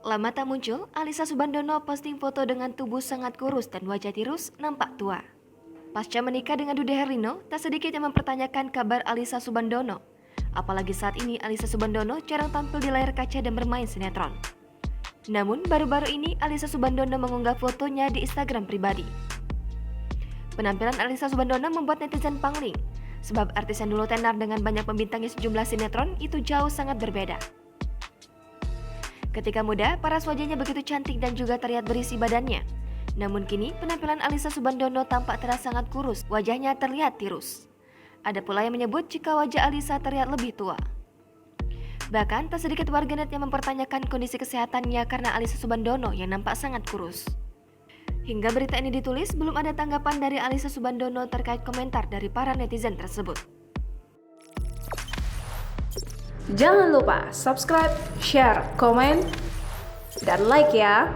Lama tak muncul, Alyssa Soebandono posting foto dengan tubuh sangat kurus dan wajah tirus nampak tua. Pasca menikah dengan Dude Herlino, tak sedikit yang mempertanyakan kabar Alyssa Soebandono. Apalagi saat ini Alyssa Soebandono jarang tampil di layar kaca dan bermain sinetron. Namun baru-baru ini Alyssa Soebandono mengunggah fotonya di Instagram pribadi. Penampilan Alyssa Soebandono membuat netizen pangling, sebab artis yang dulu tenar dengan banyak membintangi sejumlah sinetron itu jauh sangat berbeda. Ketika muda, paras wajahnya begitu cantik dan juga terlihat berisi badannya. Namun kini, penampilan Alyssa Soebandono tampak terasa sangat kurus, wajahnya terlihat tirus. Ada pula yang menyebut jika wajah Alyssa terlihat lebih tua. Bahkan, tak sedikit warganet yang mempertanyakan kondisi kesehatannya karena Alyssa Soebandono yang nampak sangat kurus. Hingga berita ini ditulis, belum ada tanggapan dari Alyssa Soebandono terkait komentar dari para netizen tersebut. Jangan lupa subscribe, share, komen, dan like ya!